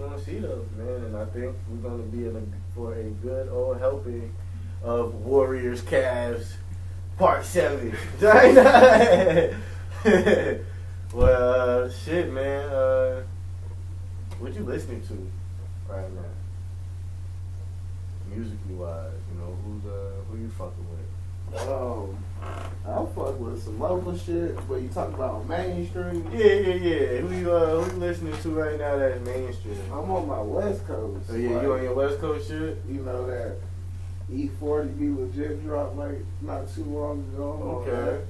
gonna see those, man, and I think we're gonna be for a good old helping of Warriors Cavs Part 7. Well, shit, man. What you listening to right now? Musically wise, who you fucking with? I'll fuck with some local shit, but you talk about mainstream. Yeah. Who you listening to right now that's mainstream? I'm on my West Coast. Oh yeah, you on your West Coast shit? You know that E40 be legit dropped like not too long ago. Okay.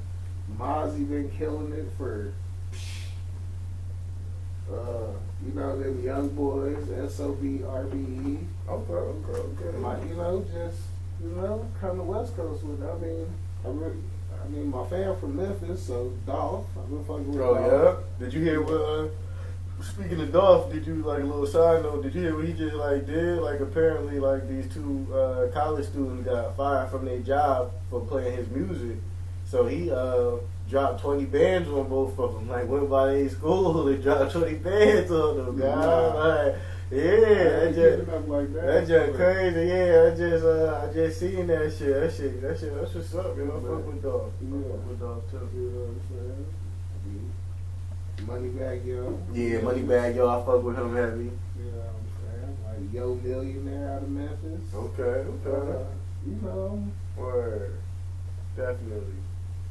Mozzie been killing it for them young boys, SOB, RBE. Okay. Kind of West Coast with it. I mean, my fam from Memphis, so Dolph. I've been fucking with Dolph. Oh yeah. Did you hear what? Speaking of Dolph, did you like a little side note? Did you hear what he just like did? Like apparently, like these two college students got fired from their job for playing his music. So he dropped 20 bands on both of them. Like went by their school and dropped 20 bands on them. God, like. Yeah, that's just crazy. Yeah, I just seen that shit. That's what's up, you know. Fuck with Dolph. Fuck with Dolph too. You know what I'm saying? Moneybag Yo. Yeah, Moneybag Yo. I fuck with him heavy. You know what I'm saying? Like Yo Millionaire out of Memphis. Okay. Word. Definitely.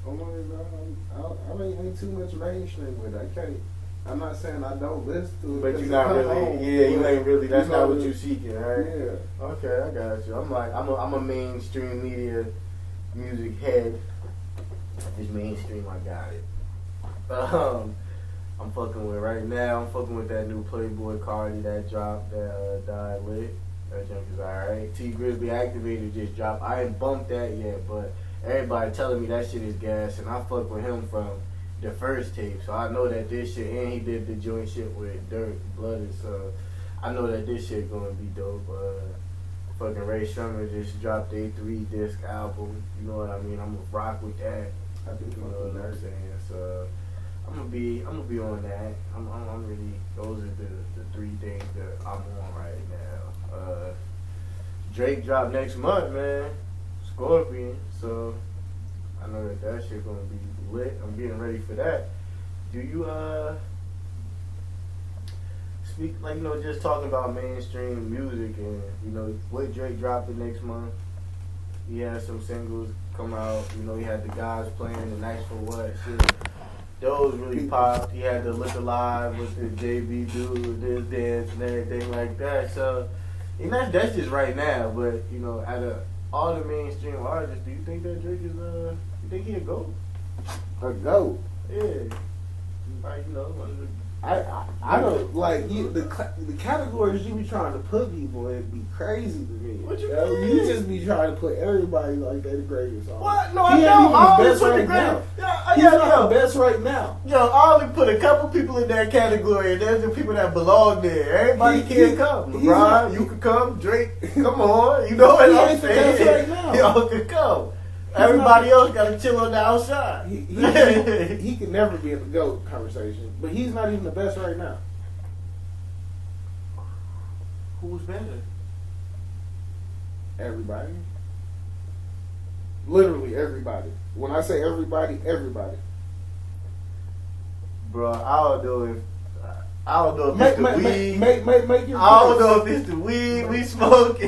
I ain't too much mainstream with it. I'm not saying I don't listen to it. But you're not really, you ain't really, that's not what you're seeking, right? Yeah. Okay, I got you. I'm a mainstream media music head. It's mainstream, I got it. I'm fucking with that new Playboy Cardi that dropped, that died lit. That junk is alright. T Grizzly Activated just dropped. I ain't bumped that yet, but everybody telling me that shit is gas, and I fuck with him from the first tape, so I know that this shit, and he did the joint shit with Dirt Blooded, so I know that this shit gonna be dope. Fucking Ray Shremmer just dropped a 3-disc album, you know what I mean? I'm gonna rock with that. I think You know what I'm saying? So I'm gonna be on that. I'm really, those are the 3 things that I'm on right now. Drake dropped next month, man. Scorpion, so I know that shit gonna be lit. I'm getting ready for that. Do you speak just talking about mainstream music and what Drake dropped the next month? He had some singles come out. He had the guys playing the Nights for What shit. Those really popped. He had the Look Alive with the JB dude, this dance and everything like that. So that's just right now. But out of all the mainstream artists, do you think that Drake is you think he a GOAT? A GOAT? Yeah. Like, I don't like the categories you be trying to put people in be crazy to me. What you mean? You just be trying to put everybody like they the greatest. What? No, I don't. I only put the greatest. He's not the best right now. Yo, I only put a couple people in that category, and there's the people that belong there. Everybody can't come. LeBron, you can come. Drake, come on. You know what I'm saying? Right now. Y'all can come. Everybody else got to chill on the outside. He can never be in the GOAT conversation, but he's not even the best right now. Who's better? Everybody. Literally everybody. When I say everybody, everybody. Bro, I don't know if it's the weed. Make your I don't know if it's the weed we smoke. I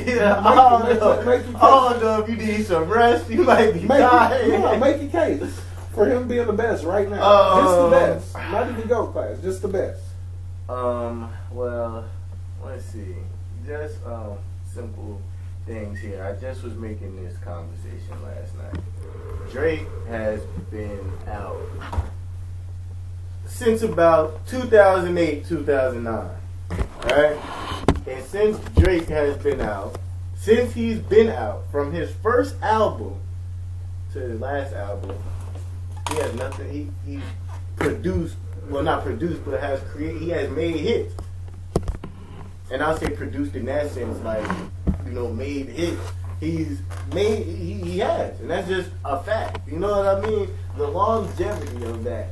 don't know if you need some rest. You might be tired. Make your case for him being the best right now. Just the best. Not even GOAT class. Just the best. Well, let's see. Just simple things here. I just was making this conversation last night. Drake has been out since about 2008, 2009, right? And since Drake has been out, since he's been out, from his first album to his last album, he has nothing. He produced, well, not produced, but he has made hits. And I'll say produced in that sense, like, made hits. He has, and that's just a fact. You know what I mean? The longevity of that.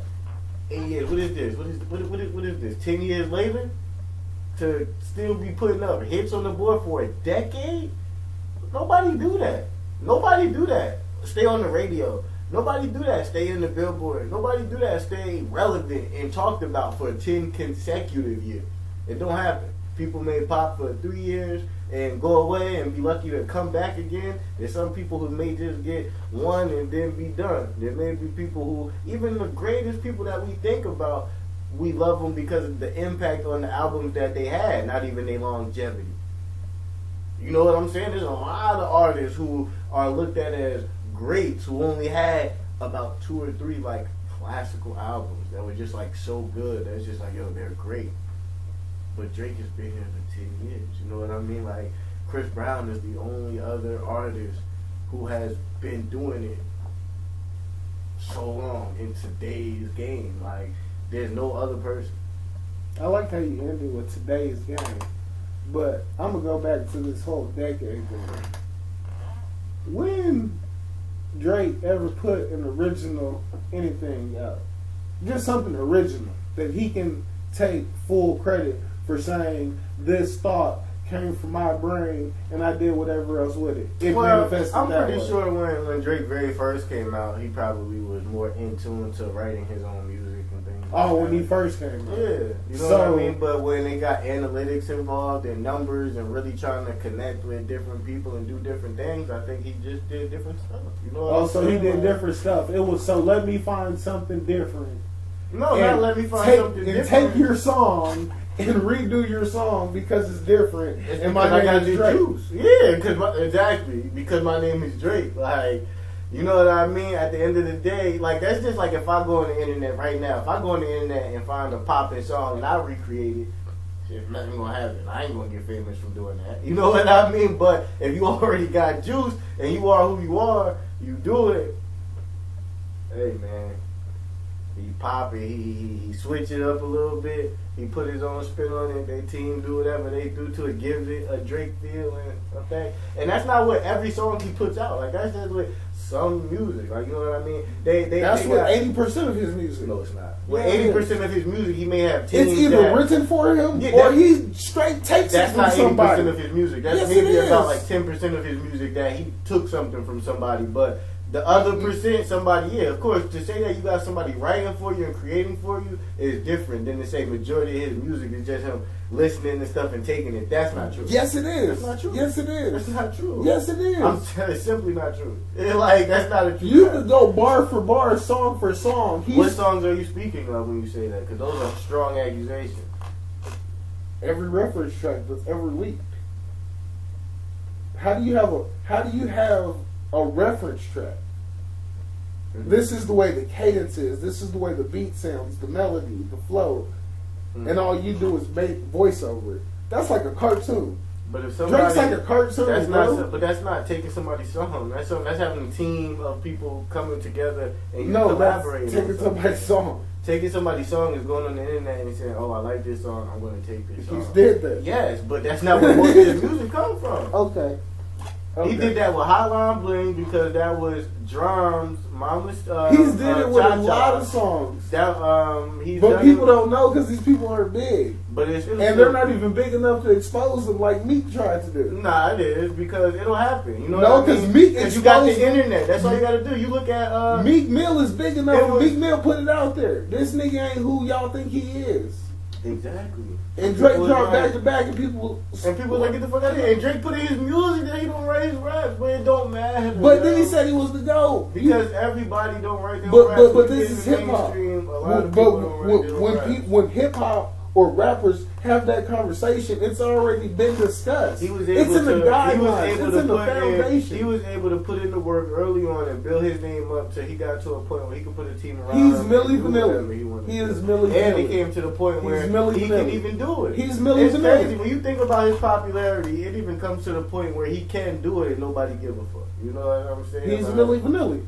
8 years. What is this? What is this? 10 years later? to still be putting up hits on the board for a decade? Nobody do that. Nobody do that. Stay on the radio. Nobody do that. Stay in the Billboard. Nobody do that. Stay relevant and talked about for 10 consecutive years. It don't happen. People may pop for 3 years and go away and be lucky to come back again. There's some people who may just get one and then be done. There may be people who, even the greatest people that we think about, we love them because of the impact on the albums that they had, not even their longevity. You know what I'm saying? There's a lot of artists who are looked at as greats who only had about 2 or 3 like classical albums that were just like so good. That's just like, yo, they're great. But Drake has been here for 10 years. You know what I mean? Like, Chris Brown is the only other artist who has been doing it so long in today's game. Like, there's no other person. I like how you ended with today's game. But I'm going to go back to this whole decade thing. When Drake ever put an original anything out, just something original that he can take full credit for saying this thought came from my brain and I did whatever else with it. It manifested I'm that pretty way. sure when Drake very first came out, he probably was more in tune to writing his own music and things. Oh, when he first came out. Yeah, you know what I mean? But when they got analytics involved and numbers and really trying to connect with different people and do different things, I think he just did different stuff. You know what I'm so saying? he did different stuff. It was, so let me find something different. No, not let me find something different. And take your song and redo your song because it's different. And my name is Drake. Yeah, exactly. Because my name is Drake. Like, you know what I mean? At the end of the day, like, that's just like if I go on the internet right now. If I go on the internet and find a poppin' song and I recreate it, shit, nothing gonna happen. I ain't gonna get famous from doing that. You know what I mean? But if you already got juice and you are who you are, you do it. Hey, man. He pop it, he switch it up a little bit, he put his own spin on it, they team do whatever they do to it, gives it a Drake feel and effect. And that's not what every song he puts out. Like, that's just with some music. Like, you know what I mean? That's what 80% of his music. No, it's not. With 80% of his music, he may have teams. It's either written for him or he straight takes it from somebody. That's not 80% of his music. That's maybe about like 10% of his music that he took something from somebody. But the other percent, somebody, yeah, of course, to say that you got somebody writing for you and creating for you is different than to say majority of his music is just him listening to stuff and taking it. That's not true. Yes, it is. That's not true. Yes, it is. That's not true. Yes, it is. I'm telling you, it's simply not true. Like, that's not a true. You could go bar for bar, song for song. What songs are you speaking of when you say that? Because those are strong accusations. Every reference track that's ever leaked. How do you have a reference track? This is the way the cadence is. This is the way the beat sounds, the melody, the flow, and all you do is make voice over it. That's like a cartoon. But if somebody, Drake's like a cartoon, that's bro. not. But that's not taking somebody's song. That's having a team of people coming together and no, collaborating. That's taking somebody's song. Taking somebody's song is going on the internet and saying, "Oh, I like this song. I'm going to take this song." He did that. Yes, but that's not where most of his music comes from. Okay. He did that with Hotline Bling because that was drums. Mama's. He's did it with a lot of songs. But people don't know because these people aren't big. But and they're not even big enough to expose them like Meek tried to do. Nah, it is because it'll happen. You know? No, because Meek you got the internet. That's all you got to do. You look at Meek Mill is big enough. Meek Mill put it out there. This nigga ain't who y'all think he is. Exactly. And Drake dropped back to back, and people like, get the fuck out of here. And Drake put in his music that he don't write his raps, but it don't matter. But then he said he was the GOAT. Because everybody don't write their raps. But this is hip hop. When hip hop or rappers have that conversation, it's already been discussed. It's in the guidelines. It's in the foundation. He was able to put in the work early on and build his name up till he got to a point where he could put a team around him. He's Milli Vanilli. He is Milli Vanilli. And he came to the point where he can even do it. He's Milli Vanilli. Crazy. When you think about his popularity, it even comes to the point where he can do it and nobody give a fuck. You know what I'm saying? He's Milli Vanilli.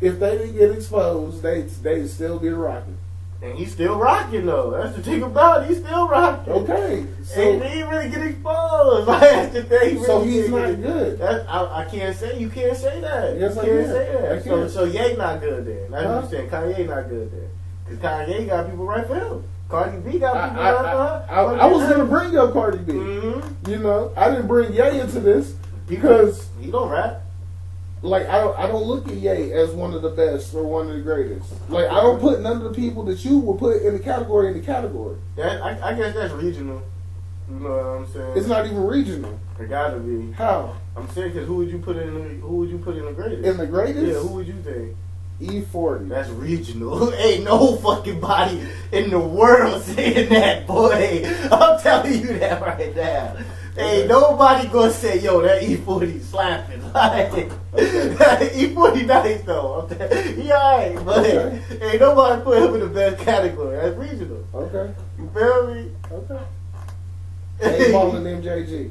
If they didn't get exposed, they'd still be rocking. And he's still rocking though. That's the thing about it. He's still rocking. Okay. So and he didn't really get exposed. That's the thing. So he's not good. I can't say. You can't say that. Yes, you can't say that. So Ye not good then. That's what I'm saying. Kanye not good then. Because Kanye got people right for him. Cardi B got people out there. I was gonna bring up Cardi B. Mm-hmm. You know, I didn't bring Ye into this because he don't rap. Like I don't look at Ye as one of the best or one of the greatest. Like I don't put none of the people that you would put in the category. That I guess that's regional. You know what I'm saying? It's not even regional. It gotta be. How? I'm saying because who would you put in the greatest? In the greatest? Yeah, who would you think? E40. That's regional. Ain't no fucking body in the world saying that, boy. I'm telling you that right now. Ain't nobody gonna say, yo, that E40 slapping. Like, E40 nice though. He alright, but ain't nobody put him in the best category. That's regional. Okay. You feel me? Okay. Ain't balling MJG.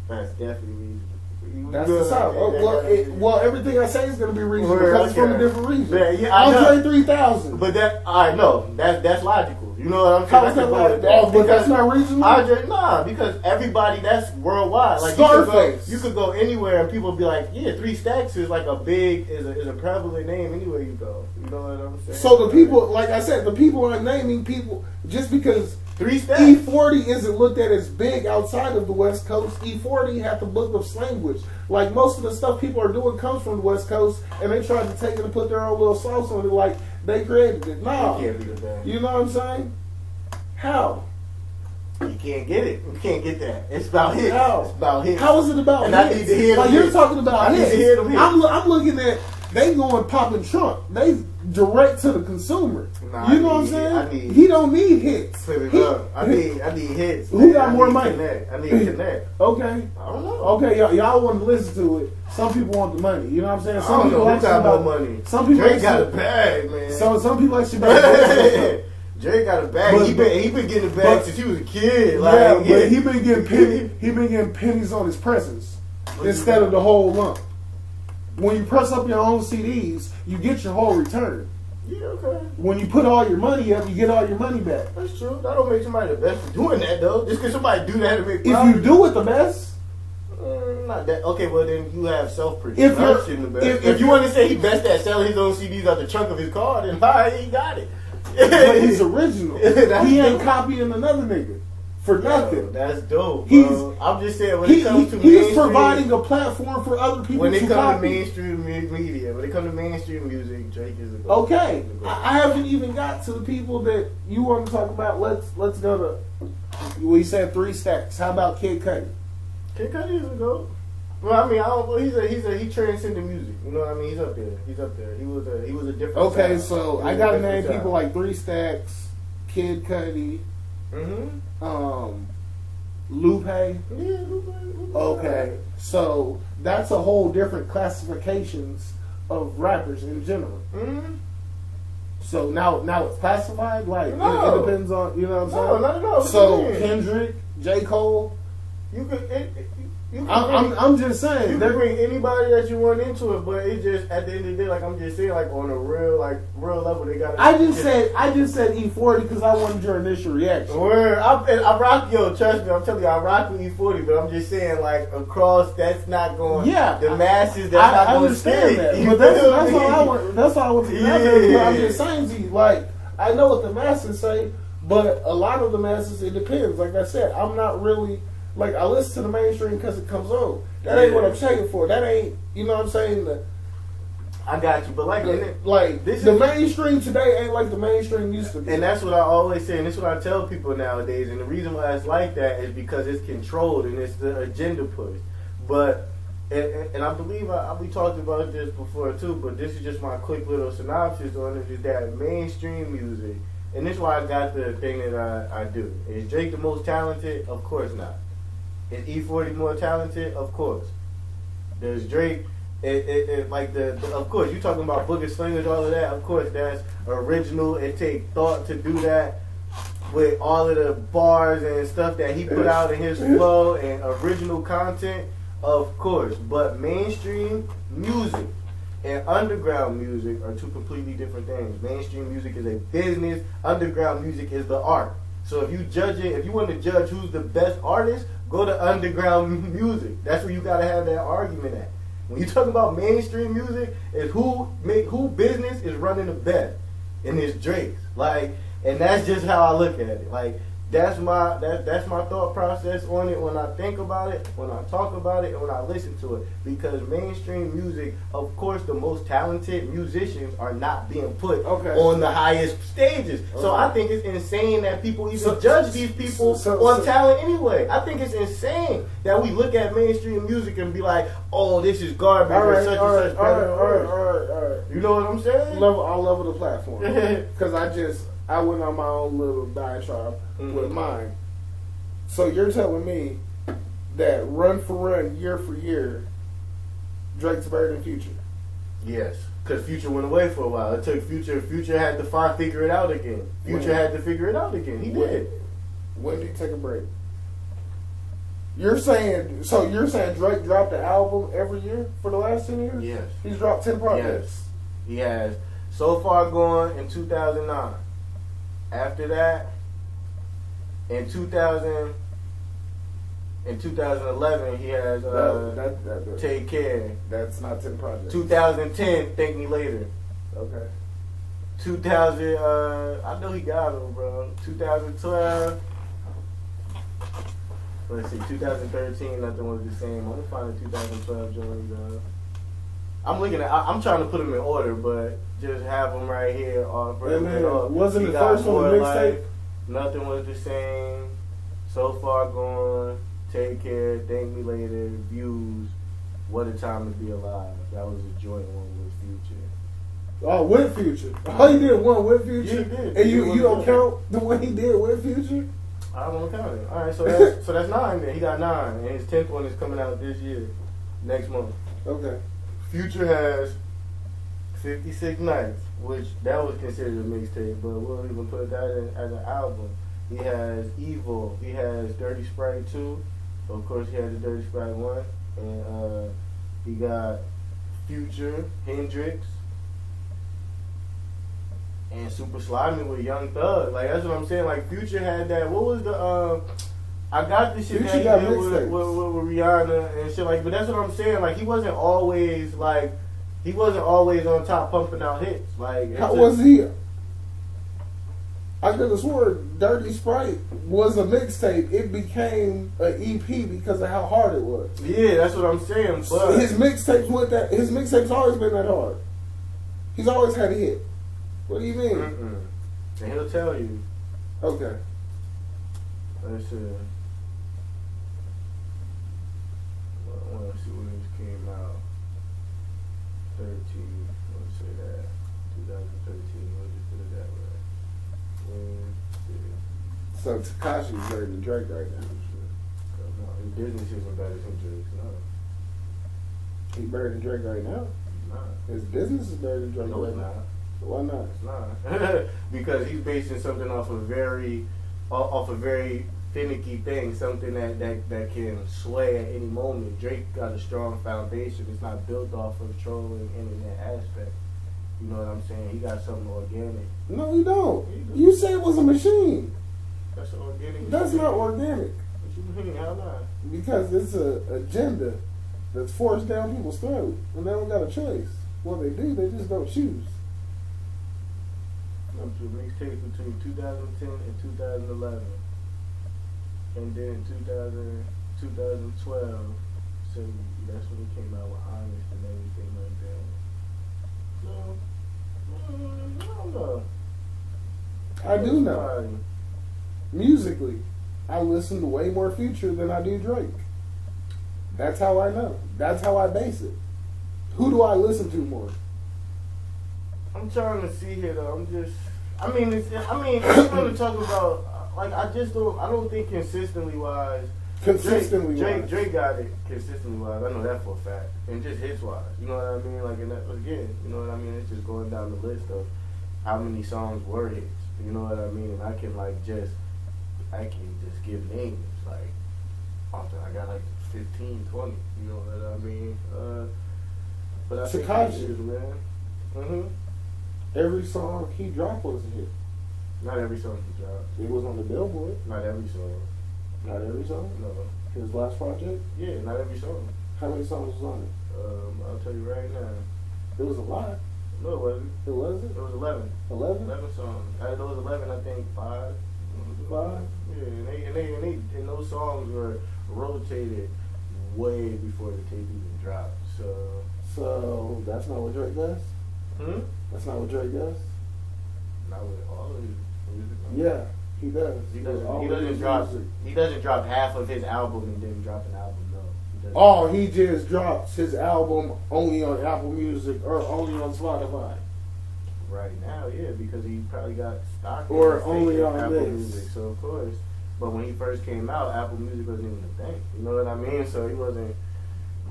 That's definitely regional. That's the South. Well, everything I say is going to be regional because it's from a different region. Yeah, Andre 3000. But I know that's logical. You know what I'm saying? How is that logical? Oh, but that's not regional? Nah, because everybody, that's worldwide. Like Scarface. You could go anywhere and people be like, yeah, 3 Stacks is like is a prevalent name anywhere you go. You know what I'm saying? So the people, like I said, the people are naming people just because 3 Stacks. E40 isn't looked at as big outside of the West Coast. E40 had the book of language. Like most of the stuff people are doing comes from the West Coast, and they tried to take it and put their own little sauce on it, like they created it. No, you can't be the best. You know what I'm saying? How? You can't get it. You can't get that. It's about hits. How? It's about hits. How is it about and hits? I need to hear like them you're hits. talking about I hits. need to hear them hits. I'm looking at they going popping Trump. They direct to the consumer. Nah, you know what I'm saying? I need, he don't need hits. Flip it up. I need hits. Who got more money? I need connect. Okay. I don't know. Okay, y'all want to listen to it. Some people want the money. You know what I'm saying? Some I don't people know who got more money. Some people Drake got a bag, man. So some people actually buy Drake got a bag. But, he been getting a bag since he was a kid. Like, yeah, but he been getting pennies on his presents instead of the whole lump. When you press up your own CDs, you get your whole return. Yeah, okay. When you put all your money up, you get all your money back. That's true. That don't make somebody the best for doing that, though. Just because somebody do that to make profit. If you do it the best. Not that. Okay, well then you have self-production the best. If you want to say he best at selling his own CDs out the trunk of his car, then he got it. But he's original. He ain't copying another nigga for nothing. Yo, that's dope. Bro. I'm just saying when it comes to he's providing a platform for other people. When it to comes copy. to mainstream media, when it comes to mainstream music, Drake is a goat. Okay, I haven't even got to the people that you want to talk about. Let's go to. We said 3 Stacks. How about Kid Cudi? Kid Cudi is a goat. Well, I mean, I don't. He transcended music. You know what I mean? He's up there. He was a different. Okay, so I gotta name people like 3 Stacks, Kid Cudi, Lupe. Yeah, Lupe. Okay, so that's a whole different classifications of rappers in general. Mm-hmm. So now it's classified like no. it depends on you know what I'm saying. No, not at all. So Kendrick, J. Cole. I'm just saying. You can bring anybody that you want into it, but it just at the end of the day, like I'm just saying, like on a real level, they got. I just said E40 because I wanted your initial reaction. Word, I rock, trust me, I'm telling you, I rock with E40, but I'm just saying, like across, that's not going. Yeah, the masses, that's not going to stay. That, but that's all I want. That's all I want to know. Yeah. I'm just saying to you, like I know what the masses say, but a lot of the masses, it depends. Like I said, I'm not really. Like, I listen to the mainstream because it comes on. That ain't what I'm checking for. That ain't, you know what I'm saying? I got you, but the mainstream today ain't like the mainstream used to be. And that's what I always say, and that's what I tell people nowadays. And the reason why it's like that is because it's controlled and it's the agenda push. But, and I believe we talked about this before too, but this is just my quick little synopsis on it, is that mainstream music, and this is why I got the thing that I do. Is Drake the most talented? Of course not. Is E40 more talented? Of course. There's Drake. Of course, you talking about Book of Slingers, all of that. Of course, that's original. It take thought to do that with all of the bars and stuff that he put out in his flow and original content. Of course, but mainstream music and underground music are 2 completely different things. Mainstream music is a business. Underground music is the art. So if you want to judge who's the best artist, go to underground music. That's where you gotta have that argument at. When you talk about mainstream music, is who business is running the best, and it's Drake's. And that's just how I look at it. Like, that's my thought process on it when I think about it, when I talk about it, and when I listen to it. Because mainstream music, of course, the most talented musicians are not being put on the highest stages. So I think it's insane that people even judge these people on talent anyway. I think it's insane that we look at mainstream music and be like, oh, this is garbage or such and such. All right. You know what I'm saying? I'll level the platform. Because I went on my own little diatribe with mine. So you're telling me that run for run, year for year, Drake's better than Future? Yes, because Future went away for a while. It took Future. Future had to figure it out again. Future had to figure it out again. He did. When did he take a break? You're saying Drake dropped an album every year for the last 10 years? Yes. He's dropped 10 projects. Yes, he has. So far gone in 2009. After that, in 2011, he has Take Care. That's not 10 projects. 2010, Thank Me Later. Okay. 2000, I know he got them, bro. 2012. Let's see, 2013, nothing was the same. I'm gonna find the 2012 joint. I'm trying to put them in order, but just have them right here. Wasn't the first one a mixtape? Nothing was the same. So Far Gone, Take Care, Thank Me Later, Views, What a Time to Be Alive. That was a joint one with Future. Oh, with Future. Oh, he did one with Future? Yeah, he did. And you don't count the one he did with Future? I don't count it. All right, so that's 9 then. He got 9, and his 10th one is coming out this year, next month. Okay. Future has 56 Nights, which that was considered a mixtape, but we'll even put that in as an album. He has Evil. He has Dirty Sprite 2. Of course, he has the Dirty Sprite 1. And he got Future, Hendrix, and Super Slimy with Young Thug. Like, that's what I'm saying. Like, Future had that. What was the I got this shit Future that he got did with Rihanna and shit. Like, but that's what I'm saying. Like, he wasn't always on top pumping out hits. Like, how was he? I could have swore Dirty Sprite was a mixtape. It became an EP because of how hard it was. Yeah, that's what I'm saying. But his mixtapes always been that hard. He's always had a hit. What do you mean? And he'll tell you. Okay. Let's see. I want to see when this came out. 13. Let's say that. 2013. Let's just put it that way. So Tekashi's better than Drake right now. No, his business isn't better than Drake's. No. He's better than Drake right now? Nah. His business is better than Drake No, right it's now. not. Why not? It's not. Because he's basing something off a very finicky thing, something that can sway at any moment. Drake got a strong foundation. It's not built off of trolling internet aspect. You know what I'm saying? He got something organic. No, he don't. You said it was a machine. That's organic. That's not organic. What you mean? How not? Because it's an agenda that's forced down people's throat, and they don't got a choice. What they do, they just don't choose. Up to mixtape between 2010 and 2011, and then 2012. So that's when it came out with Honest and everything like that. So I don't know. I do know. Musically, I listen to way more Future than I do Drake. That's how I know. That's how I base it. Who do I listen to more? I'm trying to see here though. If you're going to talk about, like, I don't think consistently wise. Drake got it consistently wise. I know that for a fact. And just hits wise. You know what I mean? Like, and that, again, you know what I mean? It's just going down the list of how many songs were hits. You know what I mean? And I can just give names. Like, often I got like 15, 20. You know what I mean? But I think it is, man. Mm-hmm. Every song he dropped was a hit. Not every song he dropped. It was on the Billboard. Not every song. Not every song? No. His last project? Yeah, not every song. How many songs was on it? I'll tell you right now. It was a lot. No, it wasn't. It wasn't? It was 11. 11? 11 songs. Out of those 11, I think 5. 5? Yeah, and those songs were rotated way before the tape even dropped. So that's not what Drake does? That's not what Drake does? Not with all of his music. Yeah, he does. He doesn't drop half of his album and then drop an album. No. Oh, he just drops his album only on Apple Music or only on Spotify. Right now, yeah, because he probably got stock. Or only on Apple this. Music, so of course. But when he first came out, Apple Music wasn't even a thing. You know what I mean? So he wasn't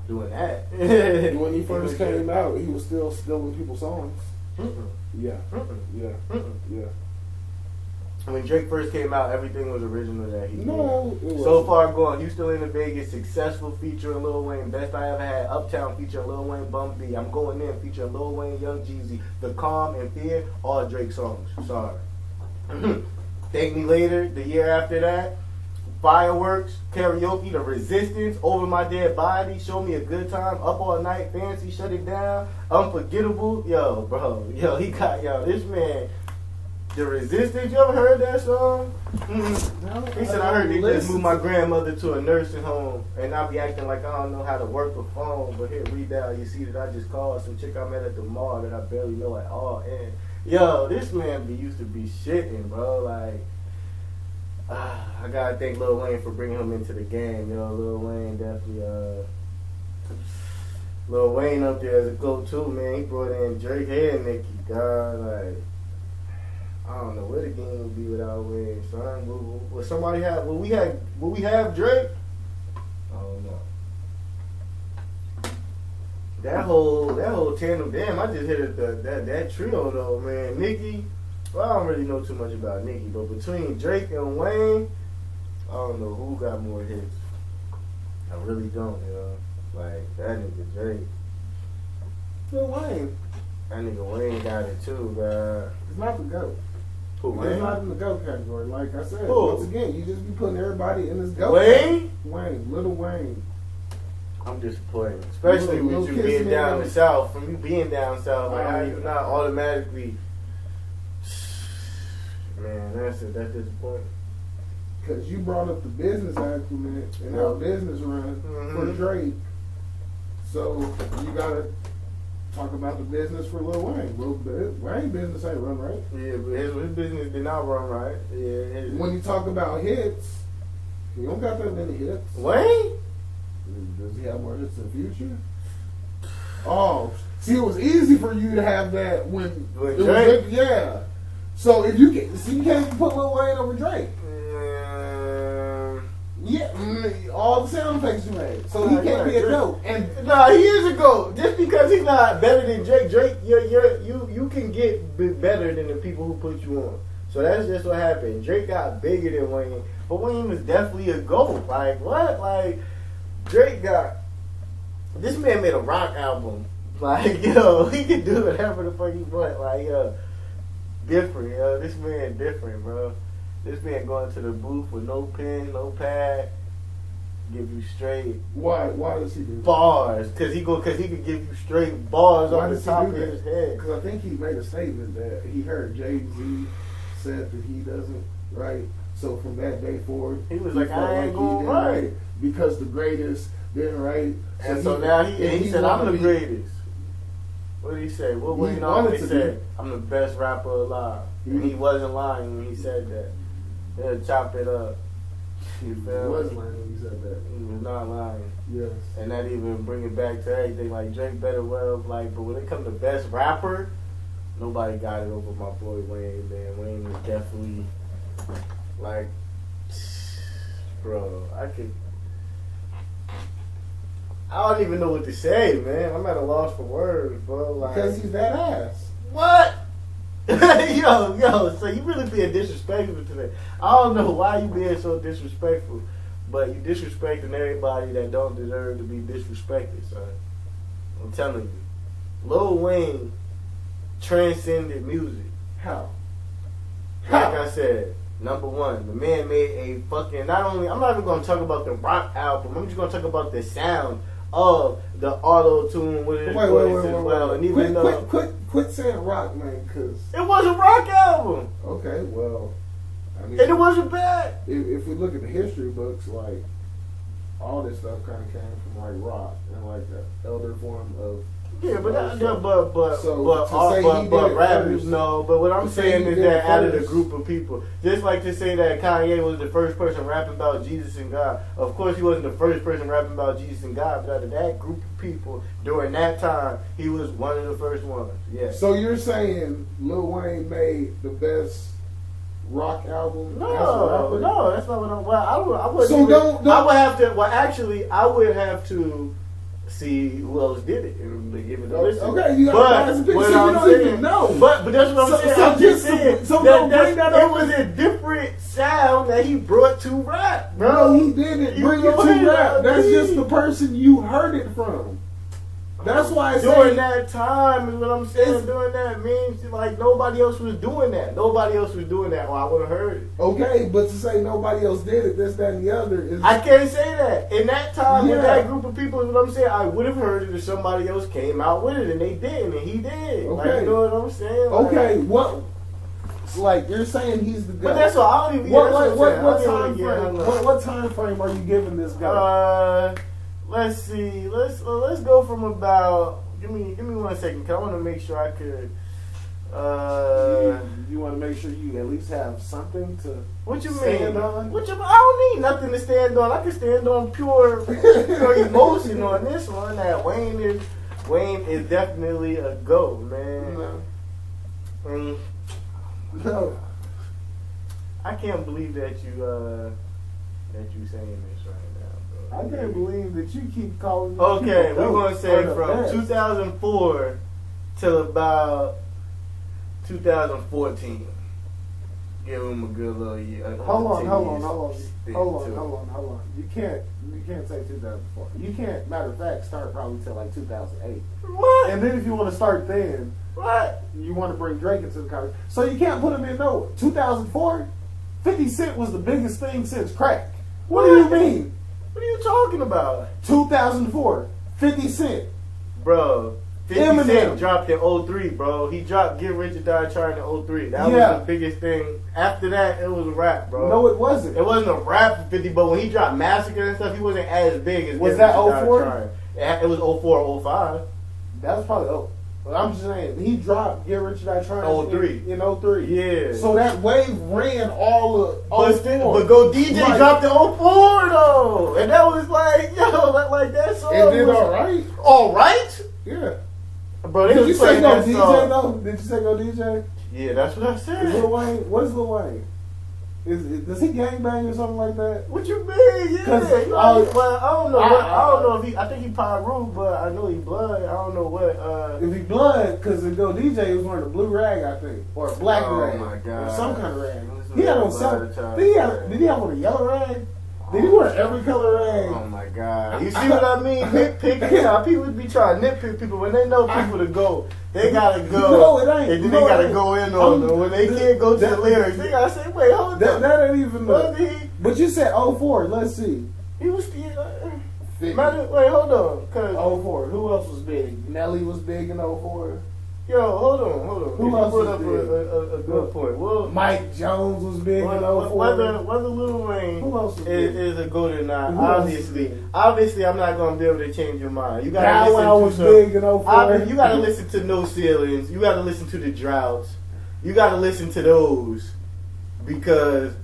doing that. When he first came out, he was still stealing people's songs. Yeah. Yeah. When Drake first came out, everything was original that he did. No, it wasn't. So Far Gone, You Still in the Vegas, Successful featuring Lil Wayne, Best I Ever Had, Uptown featuring Lil Wayne, Bum B, I'm Going In featuring Lil Wayne, Young Jeezy, The Calm and Fear, all Drake songs. Sorry. Thank Me Later, the year after that, Fireworks, Karaoke, The Resistance, Over My Dead Body, Show Me a Good Time, Up All Night, Fancy, Shut It Down, Unforgettable. Yo, bro, he got, this man, The Resistance, you ever heard that song? He said, I heard they just moved my grandmother to a nursing home, and I be acting like I don't know how to work a phone, but here, read down, you see that I just called some chick I met at the mall that I barely know at all, and yo, this man used to be shitting, bro, like, I gotta thank Lil Wayne for bringing him into the game, yo. Lil Wayne definitely, Lil Wayne up there as a go-to, man. He brought in Drake and Nicki, God, like, I don't know where the game would be without Wayne, son. Will somebody have, will we have Drake? I don't know. That whole tandem, damn, I just hit it, that trio though, man. Nicki, well, I don't really know too much about Nicki, but between Drake and Wayne, I don't know who got more hits. I really don't, yo. Like, that nigga Drake. Lil Wayne. That nigga Wayne got it too, God. It's not the GOAT. Who, Wayne? It's not in the GOAT category. Like I said, Who? once again, you just be putting everybody in this GOAT. Wayne? Wayne, Lil Wayne. I'm disappointed. Especially Lil with you Kiss being down Man. the South. From you being down South, like, how you not automatically... Man, that's disappointing. Because you brought up the business acumen and how business runs for Drake. So you got to talk about the business for Lil Wayne. Wayne business ain't run right. Yeah, but his business did not run right. Yeah. When you talk about hits, he don't got that many hits. Wayne? Does he have more hits in the future? Oh, see, it was easy for you to have that when it was Drake? yeah. So if you can, see, you can't even put Lil Wayne over Drake. Yeah, all the sound effects you made. So he can't be a GOAT. And nah, he is a GOAT. Just because he's not better than Drake, you can get better than the people who put you on. So that's just what happened. Drake got bigger than Wayne, but Wayne was definitely a GOAT. Like what? Like Drake got. This man made a rock album. Like yo, he can do whatever the fuck he want. Like yo, different. Yo, this man different, bro. This man going to the booth with no pen, no pad, give you straight. Why does he do that? Bars? Cause he could give you straight bars Why on the does top he of do his that? head. Because I think he made a statement that he heard Jay-Z said that he doesn't write. So from that day forward, He was like, felt I ain't he gonna didn't write. because the greatest didn't write. And so now he said, I'm the greatest. What did he say? What He he wanted to said? I'm the best rapper alive. And he wasn't lying when he said that. He'll chop it up. You He feel was me? lying when he said that. He was not lying. Yes. And that even bring it back to everything. Like Drake better well, like, but when it comes to best rapper, nobody got it over my boy Wayne, man. Wayne was definitely like, bro, I don't even know what to say, man. I'm at a loss for words, bro. Like, Because he's that ass. what? yo, so you really being disrespectful today. I don't know why you being so disrespectful, but you disrespecting everybody that don't deserve to be disrespected, son. I'm telling you. Lil Wayne transcended music. How? Like I said, number one, the man made a fucking, not only, I'm not even going to talk about the rock album, I'm just going to talk about the sound of the auto tune with his voice as well. And even though quit saying rock, man, because it was a rock album. Okay, well, I mean, and it wasn't bad. If we look at the history books, like all this stuff kind of came from like rock and like the elder form of. Yeah, but rappers, no. But what I'm saying is that out of the group of people, just like to say that Kanye was the first person rapping about Jesus and God. Of course, he wasn't the first person rapping about Jesus and God, but out of that group of people during that time, he was one of the first ones. Yeah. So you're saying Lil Wayne made the best rock album? No, that's not what I'm. Well, I would. So don't. I would have to. Well, actually, I would have to see who else did it and give it a listen. Okay, you got to what I'm saying, no. But that's what I'm saying. I'm just saying that it was a different sound that he brought to rap, bro. No, he didn't bring it to rap. That's just the person you heard it from. That's why I during that time is what I'm saying. During that means like nobody else was doing that. Nobody else was doing that. Well, I would have heard it. Okay, but to say nobody else did it, this, that, and the other is. I can't say that. In that time with that group of people is what I'm saying. I would have heard it if somebody else came out with it, and they didn't, and he did. Okay, like, you know what I'm saying? Like, okay, what? Like you're saying he's the guy. But that's what I don't even. What time frame are you giving this guy? Let's see. Let's go from about. Give me 1 second, cause I want to make sure I could. You want to make sure you at least have something to. What you stand mean? on? I don't need nothing to stand on. I can stand on pure emotion on this one. That Wayne is definitely a GOAT, man. No. I can't believe that you saying this right now, bro. I can't believe that you keep calling. Okay, we're gonna say from 2004 till about 2014. Give him a good little year. Hold on. You can't say 2004. You can't. Matter of fact, start probably till like 2008. What? And then if you want to start then, what? You want to bring Drake into the conversation. So you can't put him in nowhere. 2004, 50 Cent was the biggest thing since crack. What do you mean? What are you talking about? 2004, 50 Cent. Bro, 50 Cent dropped in 03, bro. He dropped Get Rich or Die Trying in 03. That was the biggest thing. After that, it was a rap, bro. No, it wasn't. It wasn't a rap for 50, but when he dropped Massacre and stuff, he wasn't as big as was that 04? It was 04, 05. That was probably I'm just saying, he dropped Get Rich or Die Trying 03. in 03. Yeah. So that wave ran all of 04. But Go DJ dropped in 04, though. And that was like, that song. It did alright. Alright? Yeah. Bro, did you say Go DJ, though? Did you say Go DJ? Yeah, that's what I said. Lil Wayne, what is Lil Wayne? Does he gangbang or something like that? What you mean? Yeah. Well, I don't know. I don't know if I think he Pyru, but I know he blood. I don't know what. If he blood, because the Go DJ was wearing a blue rag, I think, or a black rag, oh my God, or some kind of rag. He had on some. Did he have on a yellow rag? Did he wear every color rag? Oh my God! You see what I mean? Nitpick. How people be trying to nitpick people when they know people to go. They gotta go. No, it ain't. And then they gotta go in on them. When they can't go to the lyrics, they gotta say, "Wait, hold on." That ain't even. But you said 04. Let's see. He was still. Wait, hold on. 04. Who else was big? Nelly was big in 04. Yo, hold on. Who else put was up big? a good point. Well, Mike Jones was big in 04. Whether Lil Wayne is a good or not, obviously, I'm not gonna be able to change your mind. You gotta listen to big in 04. You gotta listen to No Ceilings. You gotta listen to the Droughts. You gotta listen to those because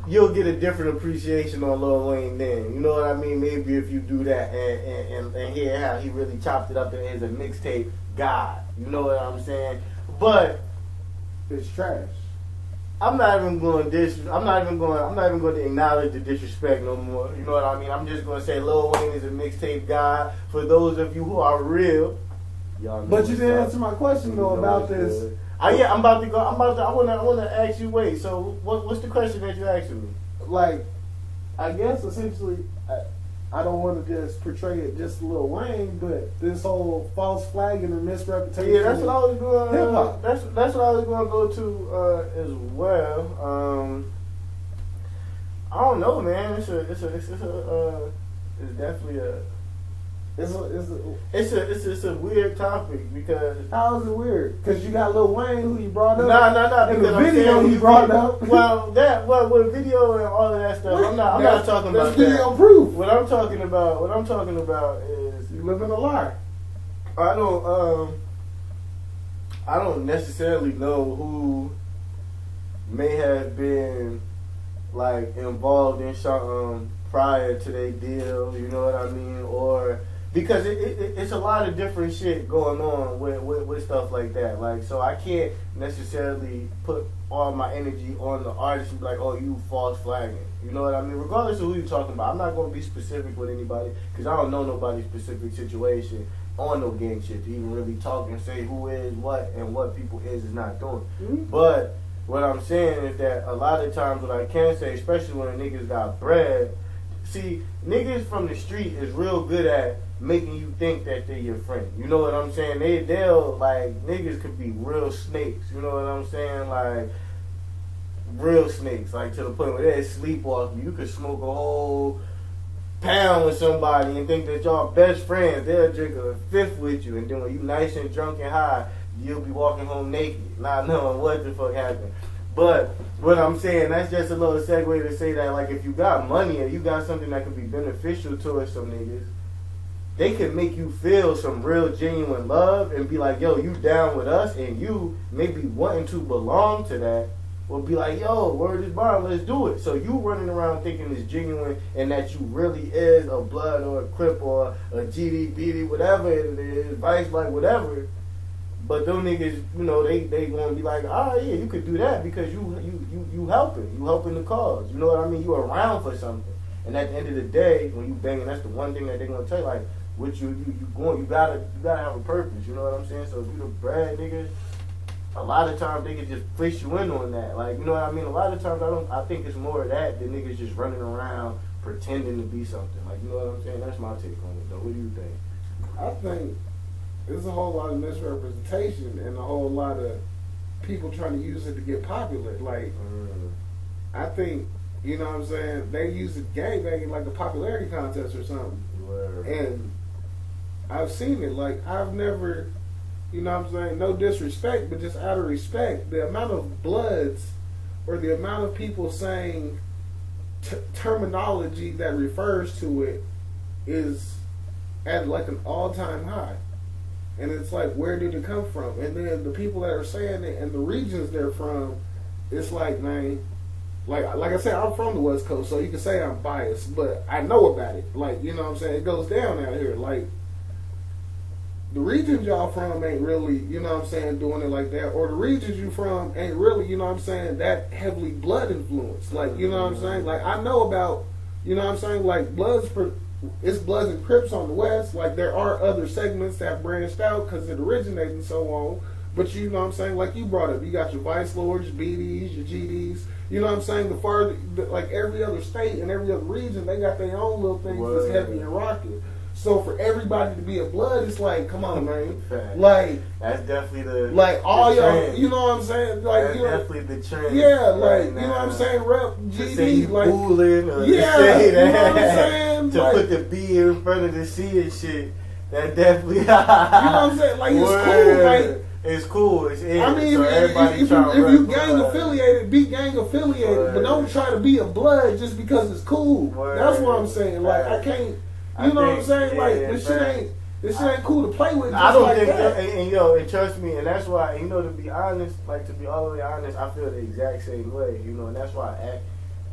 you'll get a different appreciation on Lil Wayne then. You know what I mean? Maybe if you do that and hear how he really chopped it up as a mixtape god. You know what I'm saying? But it's trash. I'm not even going to acknowledge the disrespect no more. You know what I mean? I'm just going to say Lil Wayne is a mixtape god. For those of you who are real, y'all know. But you didn't answer my question though about this. Yeah, I'm about to go. I want to ask you. Wait. So what's the question that you asked me? Like, I guess essentially, I don't want to just portray it just Lil Wayne, but this whole false flagging and misrepresentation. Yeah, that's what I was going. That's what I was going to go to as well. I don't know, man. It's definitely It's a weird topic because how is it weird? Because you got Lil Wayne who you brought up. Nah. In the video he brought up. With video and all of that stuff, I'm not talking about that's video that. proof. What I'm talking about is you live in a lie. I don't necessarily know who may have been like involved in something prior to their deal, you know what I mean? Or because it's a lot of different shit going on with stuff like that. Like, so I can't necessarily put all my energy on the artist and be like, oh, you false flagging. You know what I mean? Regardless of who you're talking about, I'm not going to be specific with anybody because I don't know nobody's specific situation on no gang shit to even really talk and say who is what and what people is not doing. Mm-hmm. But what I'm saying is that a lot of times what I can say, especially when niggas got bread, see, niggas from the street is real good at making you think that they're your friend. You know what I'm saying? They'll like, niggas could be real snakes. You know what I'm saying? Like, real snakes. Like, to the point where they'll sleepwalk you. You could smoke a whole pound with somebody and think that y'all best friends. They'll drink a fifth with you. And then when you nice and drunk and high, you'll be walking home naked, not knowing what the fuck happened. But what I'm saying, that's just a little segue to say that, like, if you got money or you got something that could be beneficial towards some niggas, they can make you feel some real genuine love and be like, yo, you down with us, and you maybe wanting to belong to that will be like, yo, word is bond, let's do it. So you running around thinking it's genuine and that you really is a blood or a crip or a GD, BD, whatever it is, vice, like whatever. But them niggas, you know, they gonna be like, oh yeah, you could do that because you helping the cause. You know what I mean? You around for something. And at the end of the day, when you banging, that's the one thing that they gonna tell you, like, what you going, you gotta have a purpose. You know what I'm saying? So if you the bad nigga, a lot of times they can just push you in on that. Like, you know what I mean? A lot of times I think it's more of that than niggas just running around pretending to be something. Like, you know what I'm saying? That's my take on it though. What do you think? I think there's a whole lot of misrepresentation and a whole lot of people trying to use it to get popular. Like, I think, you know what I'm saying, they use it gangbanging like a popularity contest or something. Word. And I've seen it. Like, I've never, you know what I'm saying, no disrespect, but just out of respect, the amount of bloods or the amount of people saying terminology that refers to it is at like an all-time high. And it's like, where did it come from? And then the people that are saying it and the regions they're from, it's like, man, like I said, I'm from the West Coast, so you can say I'm biased, but I know about it. Like, you know what I'm saying? It goes down out here. Like, the regions y'all from ain't really, you know what I'm saying, doing it like that. Or the regions you from ain't really, you know what I'm saying, that heavily blood influenced. Like, you know what I'm saying? Like, I know about, you know what I'm saying, like, it's Bloods and Crips on the West. Like, there are other segments that branched out because it originated and so on. But you know what I'm saying, like you brought up, you got your Vice Lords, your BDs, your GDs. You know what I'm saying? Like every other state and every other region, they got their own little things that's heavy and rocking. So for everybody to be a blood, it's like, come on, man. Like, that's definitely the like all the y'all, trend. you know what I'm saying? Like, that's you know, definitely the trend. Yeah, like right you know what I'm saying? Rep GD, say you like fooling or yeah, to say that, you know what I'm saying? to like, put the B in front of the C and shit. That definitely. You know what I'm saying? Like, it's cool, like. It's cool. It's in. I mean, so if you gang affiliated, be gang affiliated, but don't try to be a blood just because it's cool. That's what I'm saying. Like, I can't. You know what I'm saying? Like, this shit ain't cool to play with. Just I don't like think. that. And trust me, and that's why. You know, to be honest, like to be all the way honest, I feel the exact same way. You know, and that's why I act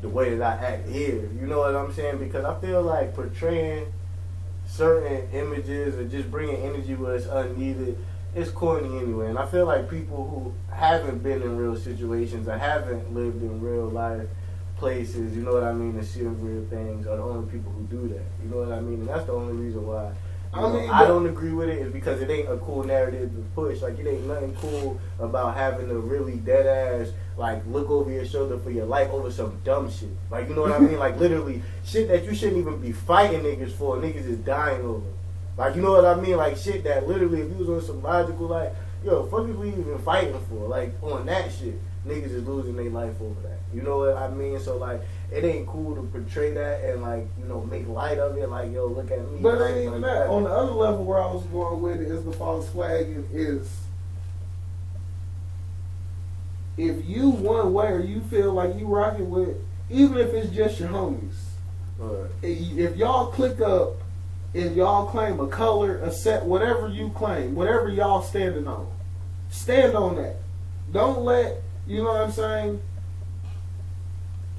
the way that I act here. You know what I'm saying? Because I feel like portraying certain images or just bringing energy where it's unneeded. It's corny anyway, and I feel like people who haven't been in real situations or haven't lived in real life places, you know what I mean, and seen real things are the only people who do that. You know what I mean? And that's the only reason why I don't agree with it, is because it ain't a cool narrative to push. Like, it ain't nothing cool about having to really dead ass like look over your shoulder for your life over some dumb shit. Like, you know what I mean? Like, literally shit that you shouldn't even be fighting niggas for. Niggas is dying over. Like, you know what I mean? Like, shit that literally, if you was on some logical, like, yo, fuck is we even fighting for? Like, on that shit, niggas is losing their life over that. You know what I mean? So, like, it ain't cool to portray that and like, you know, make light of it. Like, yo, look at me. But it like, ain't even like that. On the other level where I was going with it is the false flagging is if you one way or you feel like you rocking with, even if it's just your homies, Right. if y'all click up and y'all claim a color, a set, whatever you claim, whatever y'all standing on, stand on that. Don't let, you know what I'm saying,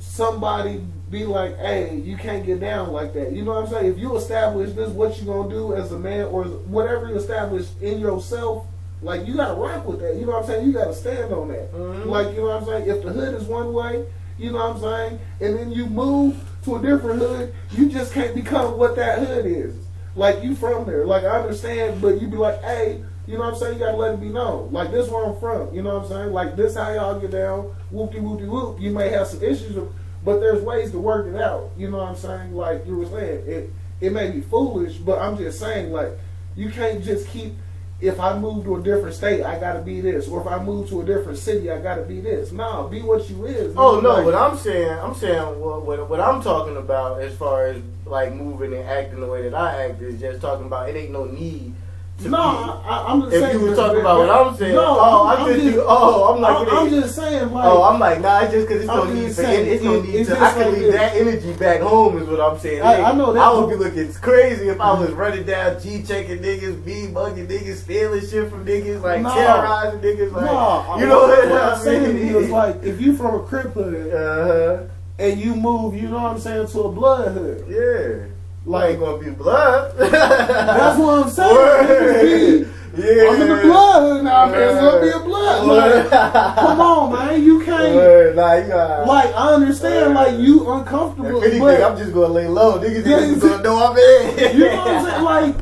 somebody be like, hey, you can't get down like that. You know what I'm saying? If you establish this, what you gonna do as a man or whatever you establish in yourself, like, you gotta rock with that. You know what I'm saying? You gotta stand on that. Mm-hmm. Like, you know what I'm saying? If the hood is one way, you know what I'm saying, and then you move to a different hood, you just can't become what that hood is. Like, you from there. Like, I understand, but you be like, hey, you know what I'm saying? You gotta let it be known. Like, this where I'm from. You know what I'm saying? Like, this how y'all get down. Whoop-de-whoop-de-whoop. You may have some issues, but there's ways to work it out. You know what I'm saying? Like you were saying, it may be foolish, but I'm just saying, like, you can't just keep, if I move to a different state, I gotta be this. Or if I move to a different city, I gotta be this. Nah, be what you is. Oh no, like, what I'm saying, well, what I'm talking about as far as like moving and acting the way that I act is just talking about it ain't no need. No, I'm just if saying. If you were talking about what I'm saying, no, I'm just saying, like, I'm like, nah, it's just because it's no need to. It's no need to. I can leave that energy back home, is what I'm saying. I know that. I would be looking crazy if I was running down, G-checking niggas, B-bugging niggas, stealing shit from niggas, like terrorizing niggas, like, you know what I'm saying? Is like, if you from a Crip hood, and you move, you know what I'm saying, to a blood hood. Yeah. Like, ain't gonna be blood. That's what I'm saying. Yeah. I'm in the blood hood now, man. It's gonna be a blood. Like, come on, man. You can't. Like, I understand, like, you uncomfortable. If anything, but I'm just gonna lay low. Niggas just gonna know I'm in. You know what I'm saying? Like,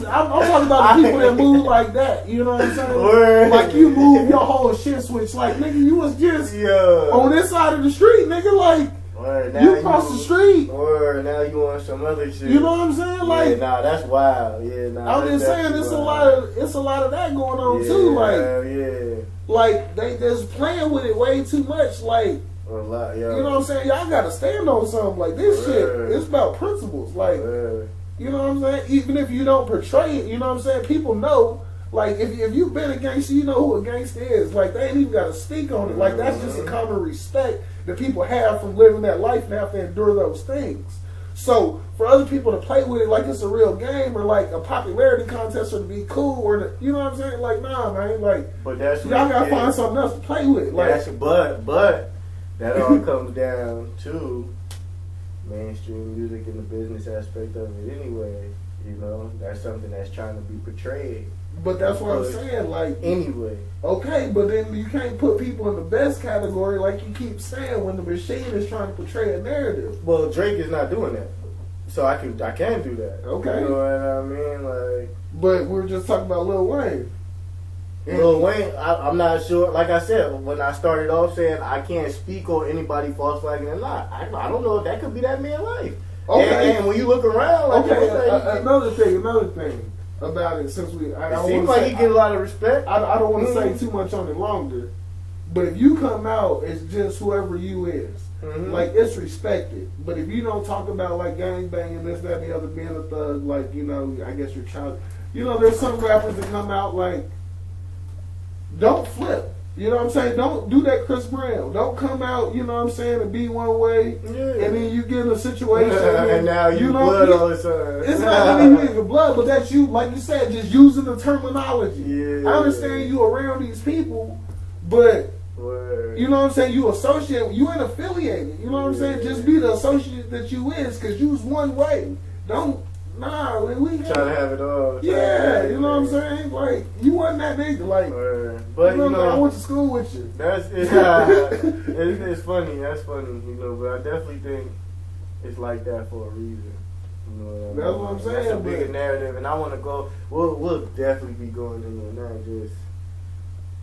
I'm talking about the people that move like that. You know what I'm saying? Word. Like, you move your whole shit switch. Like, nigga, you was just on this side of the street, nigga. Like, you cross the street. Or now you on some other shit. You know what I'm saying? Like, yeah, nah, that's wild. Yeah, nah. I'm just saying, it's a lot of that going on too. Like, like they just playing with it way too much. Like, a lot, yo. You know what I'm saying? Y'all got to stand on something. Like, this shit, it's about principles. Like, you know what I'm saying? Even if you don't portray it, you know what I'm saying? People know. Like, if you've been a gangster, you know who a gangster is. Like, they ain't even got to speak on it. Like, that's just a common respect that people have from living that life and have to endure those things. So, for other people to play with it like it's a real game or like a popularity contest or to be cool or to, you know what I'm saying? Like, nah, man. Like, but that's y'all got to find something else to play with. Like, but that all comes down to mainstream music and the business aspect of it anyway. You know, that's something that's trying to be portrayed. But that's what I'm saying, like, anyway. Okay, but then you can't put people in the best category like you keep saying when the machine is trying to portray a narrative. Well, Drake is not doing that, so I can do that. Okay, you know what I mean, like. But we were just talking about Lil Wayne. Lil Wayne, I'm not sure. Like I said, when I started off saying I can't speak on anybody false flagging or not, I don't know if that could be that man's life. Okay, and when you look around, like, another thing about it, since it seems like he get a lot of respect. I don't want to say too much on it longer, but if you come out as just whoever you is, like, it's respected. But if you don't talk about like gang banging, this, that, and the other, being a thug, like, you know, I guess your child, you know, there's some rappers that come out like, don't flip. You know what I'm saying? Don't do that, Chris Brown. Don't come out, you know what I'm saying, and be one way, and then you get in a situation, and now you blood all the time. It's not even your blood, but that's you, like you said, just using the terminology. Yeah. I understand you around these people, but you know what I'm saying, you associate, you ain't affiliated. You know what I'm saying? Just be the associate that you is, because you was one way. Don't. Nah, we trying to have it all. Yeah, you know what I'm saying? Like, you wasn't that nigga. Like, but you know, I went to school with you. It's funny. That's funny, you know. But I definitely think it's like that for a reason. You know that's what I'm saying. That's a bigger narrative, and I want to go. We'll definitely be going into that. Just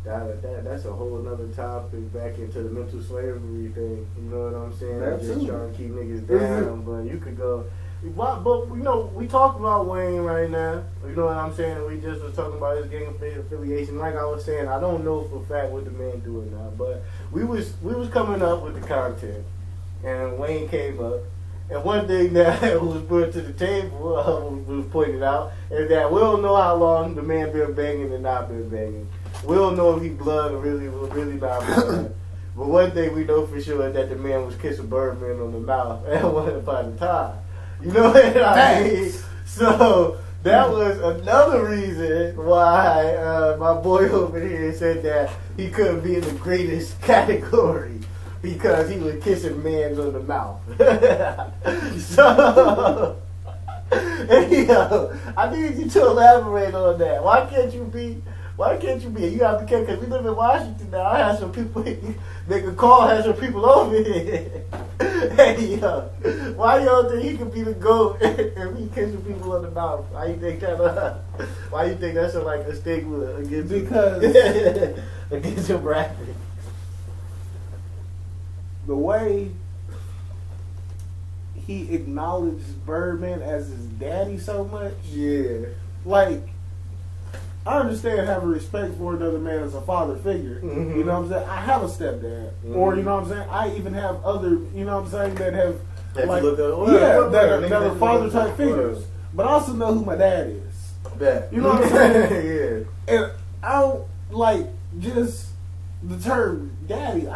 that's a whole another topic, back into the mental slavery thing. You know what I'm saying? Just trying to keep niggas down, but you could go. But you know, we talk about Wayne right now. You know what I'm saying? We just was talking about his gang affiliation. Like I was saying, I don't know for a fact what the man doing now, but we was coming up with the content, and Wayne came up. And one thing that was put to the table, was pointed out, is that we don't know how long the man been banging and not been banging. We don't know if he blood or really not blood. But one thing we know for sure is that the man was kissing Birdman on the mouth at one upon a time. You know what I mean? So that was another reason why my boy over here said that he couldn't be in the greatest category. Because he was kissing mans on the mouth. So, I need you to elaborate on that. Why can't you be? You have to care because we live in Washington now. I have some people. Make a call. Have some people over here. Hey, why you don't think he could be the GOAT if he kissing people on the mouth? Why you think that? Why you think that's like a stigma against? Because against your bracket. The way he acknowledges Birdman as his daddy so much, yeah. Like, I understand having respect for another man as a father figure. Mm-hmm. You know what I'm saying? I have a stepdad, or you know what I'm saying. I even have other, you know what I'm saying, that have like, that are father type figures. But I also know who my dad is. That. You know what I'm saying? Yeah. And I don't like just the term daddy.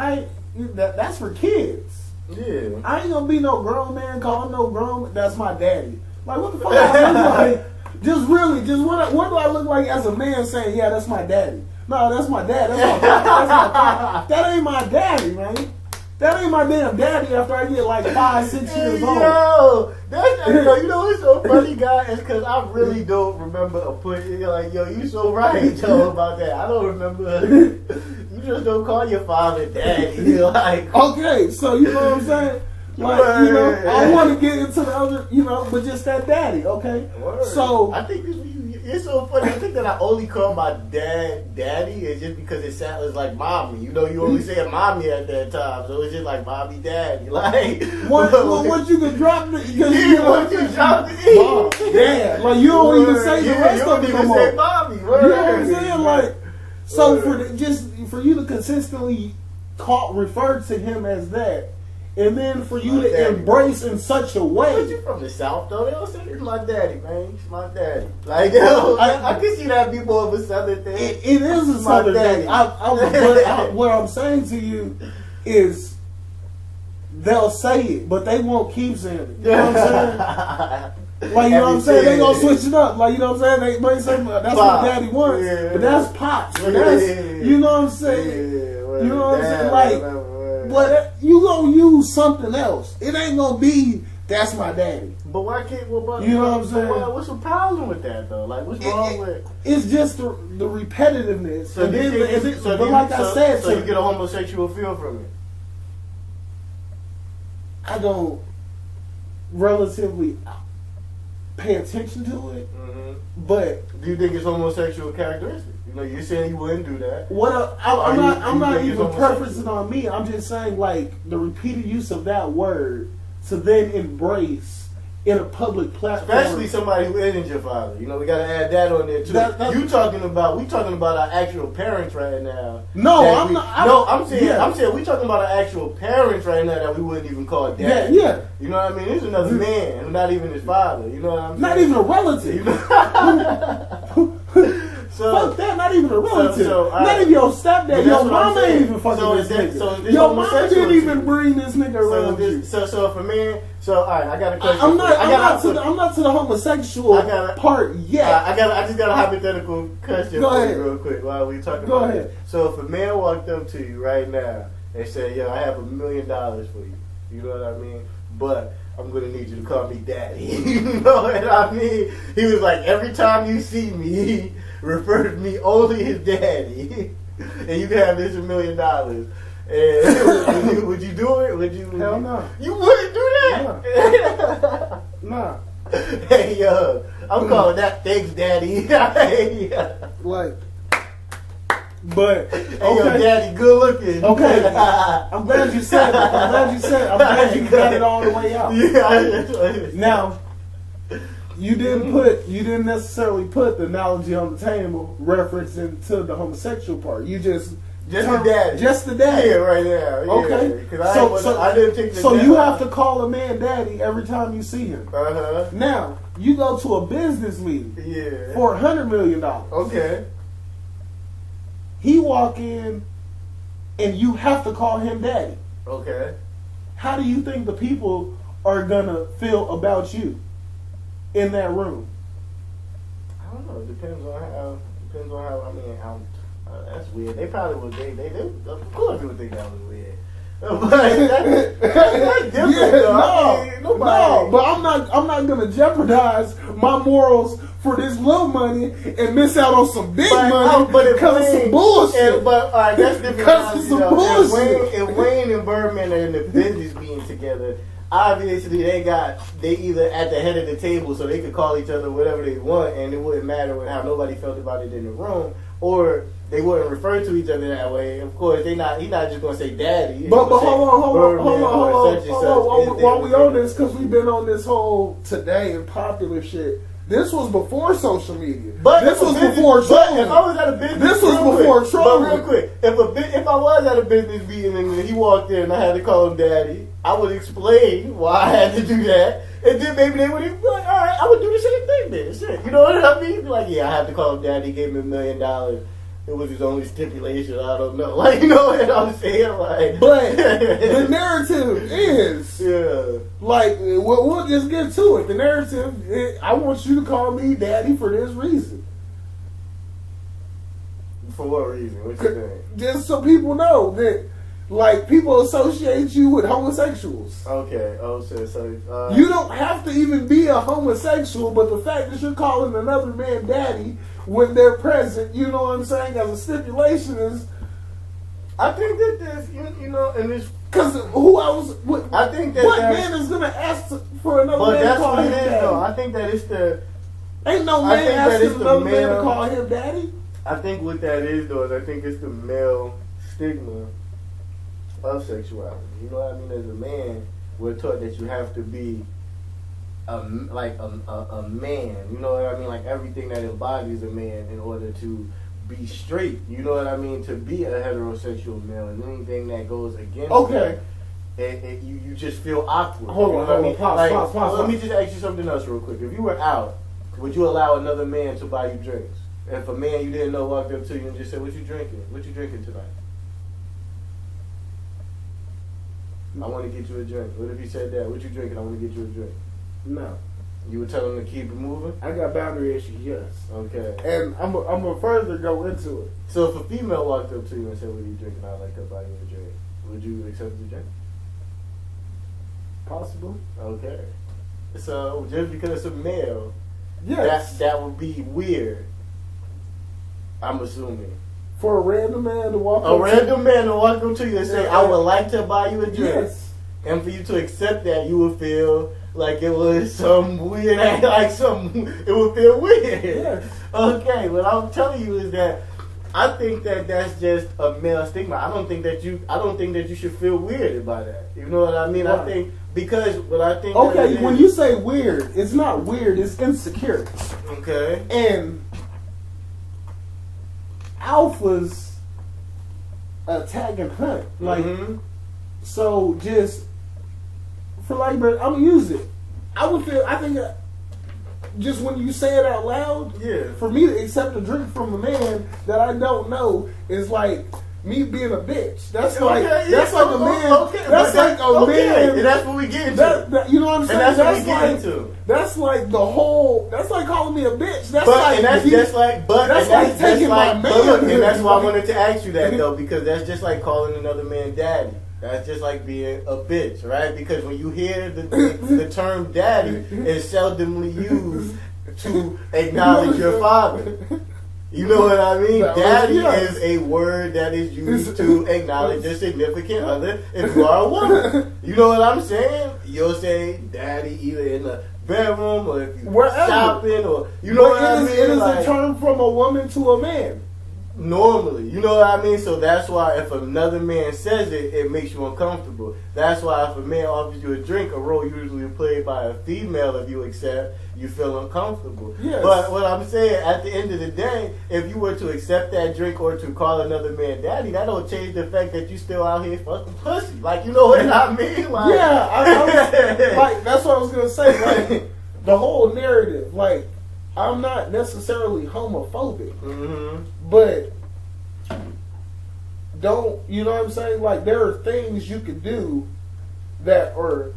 That's for kids. Yeah. I ain't gonna be no grown man calling no grown. That's my daddy. Like, what the fuck? I look like? Just what do I look like as a man saying, yeah, that's my daddy? No, that's my dad. That's my pop. That's my pop. That ain't my daddy, man. That ain't my damn daddy after I get like 5, 6 years old. Yo, you know what's so funny, guy, is because I really don't remember a put. Like, yo, you so right, Joe, about that. I don't remember. You just don't call your father daddy. You're like, okay, so you know what I'm saying? Like, you know, I want to get into the other, you know, but just that daddy, okay? Word. So I think it's so funny. I think that I only call my dad daddy is just because it sounds like mommy. You know, you only say mommy at that time, so it's just like mommy, daddy. Like once you can drop the, once you drop the E, mom, dad, like you don't even say the rest of it no more. Say mommy. You know what I'm saying? Like, so for you to consistently refer to him as that. And then for you to embrace in such a way. But you from the South, though. They don't say it's my daddy, man. It's my daddy. Like, yo, I can see that be more of a Southern thing. It is a Southern thing. What I'm saying to you is they'll say it, but they won't keep saying it. You know what I'm saying? Like, you know what I'm saying? They gonna switch it up. Like, you know what I'm saying? They might say, that's what daddy wants. Yeah. But that's Pops. But that's, you know what I'm saying? You know what I'm saying? Like, but you gonna use something else. It ain't gonna be that's my daddy. But why can't? You know what I'm saying? What's the problem with that though? Like, what's wrong with? It's just the repetitiveness. So you get a homosexual feel from it. I don't relatively pay attention to it, but do you think it's homosexual characteristic? You know, you're saying you wouldn't do that. I'm not even preferencing on me. I'm just saying, like, the repeated use of that word to then embrace in a public platform. Especially somebody who isn't your father. You know, we got to add that on there, too. We talking about our actual parents right now. No, I'm saying we talking about our actual parents right now that we wouldn't even call dad. Yeah. You know what I mean? This is another man, not even his father. You know what I'm saying? Not even a relative. You know? Fuck that, not even a relative. Not even your stepdad. Your mama ain't even fucking this nigga. Your mama didn't even bring this nigga around you. So for me, alright, I got a question. I'm not to the homosexual part yet. I just got a hypothetical question for you real quick while we talking about ahead. it. So if a man walked up to you right now and said, yo, I have $1 million for you. You know what I mean? But I'm going to need you to call me daddy. You know what I mean? He was like, every time you see me, refer to me only as daddy. And you can have this $1 million. And would you do it? Hell no. You wouldn't do that? Nah. Hey, yo, I'm calling that thanks, daddy. Like, but hey, yo, daddy, good looking. Okay, I'm glad you said it. I'm glad you got it all the way out. Yeah. Now, you didn't necessarily put the analogy on the table referencing to the homosexual part. You just Just the daddy. Just the daddy. Yeah, right now. Yeah. Okay. I didn't take the So daddy. you have to call a man daddy every time you see him. Uh-huh. Now, you go to a business meeting for $100 million. Okay. He walk in and you have to call him daddy. Okay. How do you think the people are gonna feel about you in that room? I don't know. It depends on how. I mean, how. That's weird. They probably would. They of course they would think that was weird. But that's different. Yeah, though. No, but I'm not gonna jeopardize my morals for this little money and miss out on some big money because of some bullshit. But all right, that's different. Because of some bullshit. If Wayne and Birdman are in the business meeting together, obviously they either at the head of the table so they could call each other whatever they want, and it wouldn't matter how nobody felt about it in the room, or they wouldn't refer to each other that way. Of course, he's not just gonna say daddy. But hold on. While we on this, because we've been on this whole today and popular shit. This was before social media. But this was before trolling. If I was at a business, this was before trolling. But real quick, if I was at a business meeting and he walked in and I had to call him daddy, I would explain why I had to do that, and then maybe they would be like, all right, I would do the same thing then. Shit, you know what I mean? Be like, yeah, I have to call him daddy. He gave me $1 million. It was his only stipulation. I don't know. Like, you know what I'm saying? Like, but the narrative is, like, we'll just get to it. The narrative, I want you to call me daddy for this reason. For what reason? What you think? Just so people know that, like, people associate you with homosexuals. Okay. Oh, so you don't have to even be a homosexual, but the fact that you're calling another man daddy when they're present, you know what I'm saying, as a stipulation is... I think that there's, you know, and this... Because who else... I think that what man is going to ask for another man to call him daddy? Though. I think that it's the... Ain't no man asking another man to call him daddy? I think what that is, though, is I think it's the male stigma of sexuality. You know what I mean? As a man, we're taught that you have to be a man. You know what I mean? Like everything that embodies a man in order to be straight. You know what I mean? To be a heterosexual male, and anything that goes against that, you just feel awkward. Hold on. Pause. Let me just ask you something else real quick. If you were out, would you allow another man to buy you drinks? If a man you didn't know walked up to you and just said, "What you drinking? What you drinking tonight?" I want to get you a drink. What if he said that? What you drinking? I want to get you a drink. No. You would tell him to keep it moving? I got boundary issues, yes. Okay. And I'm going to further go into it. So if a female walked up to you and said, "What are you drinking? I'd like to buy you a drink," would you accept the drink? Possible. Okay. So just because it's a male, yes, that would be weird. I'm assuming. For a random man to walk up to you and say, "I would like to buy you a drink," yes, and for you to accept that, you would feel like it was some weird, it would feel weird. Yes. Okay, what I'm telling you is that I think that that's just a male stigma. I don't think that you should feel weird about that. You know what I mean? Right. I think because what I think. Okay, when you say weird, it's not weird. It's insecure. Okay. And alphas attack and hunt. Like, so just for like, but I'm gonna use it. I think just when you say it out loud, for me to accept a drink from a man that I don't know is like me being a bitch. That's like that's like a man. That's like a man. And that's what we get into. You know what I'm saying? And that's what we get into. That's like the whole. That's like calling me a bitch. That's like taking my man. And that's why I wanted to ask you that though, because that's just like calling another man daddy. That's just like being a bitch, right? Because when you hear the term daddy, it's seldomly used to acknowledge your father. You know what I mean? Daddy is a word that is used to acknowledge your significant other if you are a woman. You know what I'm saying? You'll say daddy either in the bedroom or if you're shopping or, you know what I mean? It is a term from a woman to a man. normally, you know what I mean? So that's why if another man says it, it makes you uncomfortable. That's why if a man offers you a drink, a role usually played by a female, if you accept, you feel uncomfortable. Yes. But what I'm saying, at the end of the day, if you were to accept that drink or to call another man daddy, that don't change the fact that you still out here fucking pussy. Like, you know what I mean? Like, yeah, I was, like, that's what I was going to say. Like, the whole narrative, like, I'm not necessarily homophobic, but don't, you know what I'm saying? Like, there are things you could do that are,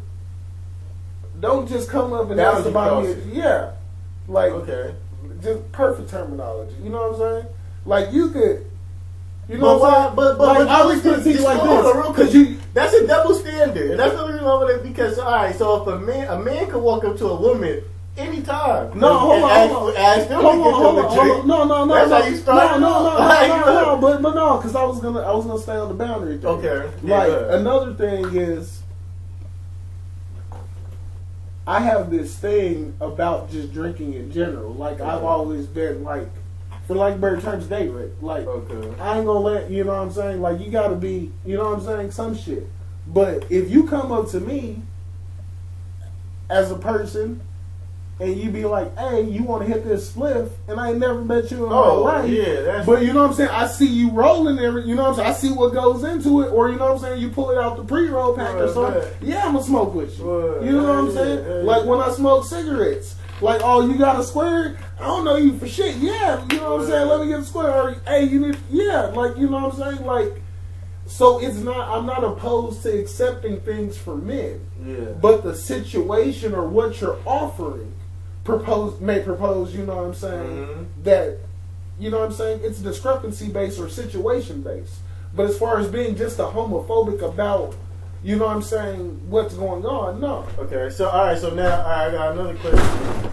don't just come up and ask about me. Yeah. Like, okay. Just perfect terminology. You know what I'm saying? Like, you could, you But know what I'm saying? but like, I was going to teach like this. Because that's a double standard. And that's the reason why it, because, all right, so if a man could walk up to a woman anytime. No, hold on. Ask them to get them a drink. No. That's how you start. No. But no, because I was gonna stay on the boundary thing. Okay. Like, another thing is, I have this thing about just drinking in general. Like, I've always been like, for like better terms, date rape. Like, I ain't gonna let, you know what I'm saying? Like, you gotta be, you know what I'm saying? Some shit. But if you come up to me as a person and you be like, hey, you want to hit this spliff, and I ain't never met you in my life. Yeah, but you know what I'm saying? I see you rolling every, you know what I'm saying? I see what goes into it, or you know what I'm saying? You pull it out the pre-roll pack or something. Yeah, I'm going to smoke with you. You know what I'm saying? Like when I smoke cigarettes. Like, oh, you got a square? I don't know you for shit. Yeah, you know what I'm saying? Let me get a square. Or, hey, you need, yeah, like, you know what I'm saying? Like, so it's not, I'm not opposed to accepting things for men. Yeah. But the situation or what you're offering may propose, you know what I'm saying, that, you know what I'm saying, it's discrepancy based or situation based. But as far as being just a homophobic about, you know what I'm saying, what's going on, no. Okay, so all right, so now I got another question.